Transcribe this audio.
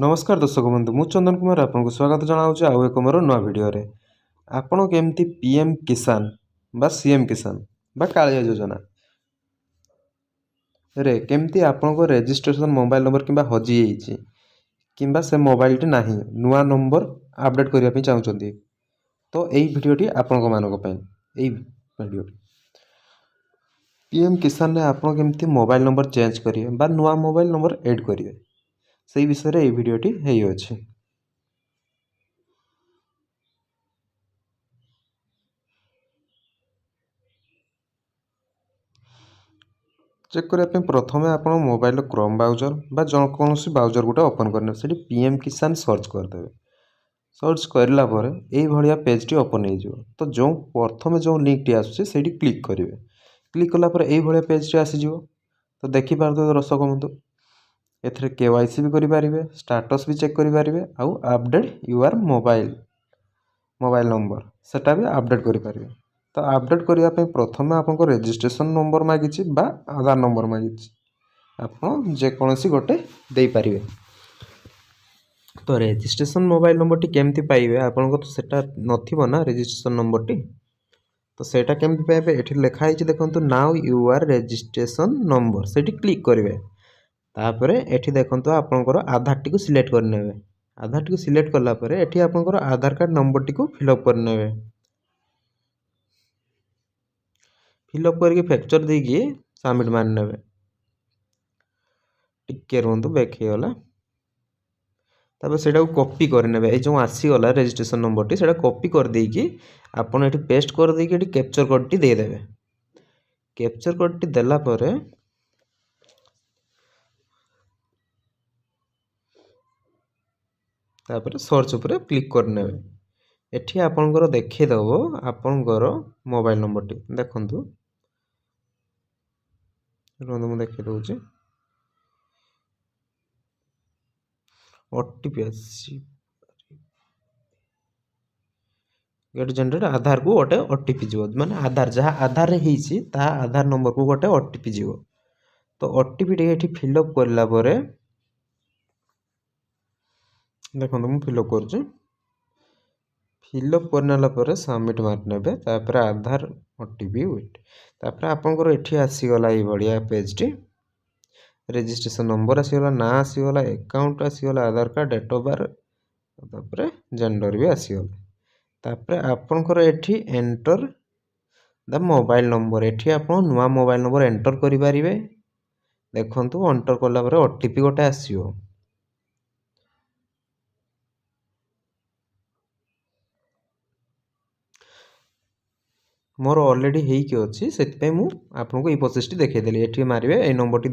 नमस्कार दर्शक बंधु मु चंदन कुमार आपको स्वागत जनाऊँ आउ एक मोर नुआ भिडियो आपण केमती पीएम किसान बा सीएम किसान बा कालिया योजना रे केमती आपण रेजिस्ट्रेशन मोबाइल नंबर किंबा हजि जाइए किंबा से मोबाइल टी नाही नुआ नंबर अपडेट करने चाहते तो यही भिडियोटी आपण मानक भिडियो पीएम किसान ने आपण केमती मोबाइल नंबर चेंज करेंगे बा नुआ मोबाइल नंबर ऐड करेंगे से विषय रे भिडियोटी है। चेक करने प्रथम आप मोबाइल क्रोम ब्राउजर बा कौन ब्राउजर गोटे ओपन करने से पीएम किसान सर्च करदे। सर्च करापर ये पेजटी ओपन हो तो जो प्रथम जो लिंक टी आसूँ क्लिक करेंगे। क्लिक कलापर ये पेजटी आसीज तो देखिपार दर्शक बंधु एथे केवाईसी भी करेंगे स्टाटस भी चेक करेंगे आउ अपडेट यूर मोबाइल नंबर सेटा भी अपडेट करेंगे। तो अपडेट करने प्रथम आपको रजिस्ट्रेशन नंबर मागिची बा आधार नंबर मागिची आप जेकोसी गोटे दे पारे। तो रजिस्ट्रेशन मोबाइल नंबर टी केमती पाइबे आपन को तो सेटा नथिबो ना रजिस्ट्रेशन नंबर टी तो सेटा केमती पाइबे एठी लिखा है देखंतु नाउ यूर रजिस्ट्रेशन नंबर सेठी क्लिक करेंगे। तापर एठी देखंतु आपनकर आधार टी को सिलेक्ट करने आधार टी को सिलेक्ट कला परे एठी आपनकर आधार कार्ड नंबर टी को फिलअप करने फिलअप करके फैक्चर देकी सबमिट मारने टिके रुहतु बैक होगा तापर से कॉपी करने जो आसीगला रजिस्ट्रेशन नंबर टी से कॉपी कर देकी आपन एठी पेस्ट कर देकी एठी कैप्चर कोड टी दे देबे। कैप्चर कोड टी देला परे तापर सर्च उपरे क्लिक करने एठी आपनकर देखिदेव आपनकर मोबाइल नंबर टी देखंतु मुझे देखी दूसरी ओटीपी गेट जनरेट आधार को गोटे ओटीपी जीव माने आधार जहाँ आधार आधार नंबर को गोटे ओटीपी जीव। तो ओटीपी टी एठी फिलअप करला परे देखो मुझे फिलअप कर फिलअप करने सबमिट मारने तापर आधार ओटीपी वेट तापर आपनकर एठी आसीगला ये बढ़िया पेज टी रजिस्ट्रेशन नंबर आसीगला ना आसीगला अकाउंट आसीगला Aadhaar card date of birth तापर जेंडर भी आसीगला तापर आपनकर एठी एंटर द मोबाइल नंबर एठी आपन नुआ मोबाइल नंबर एंटर करि पारिबे। देखंतु एंटर कला परे ओटीपी गोटे आसीयो मोर ऑलरेडी हेई के अछि सेति पे मु आपनको ई प्रोसेस टी देखै देली एठी मारिबे ए नंबर टी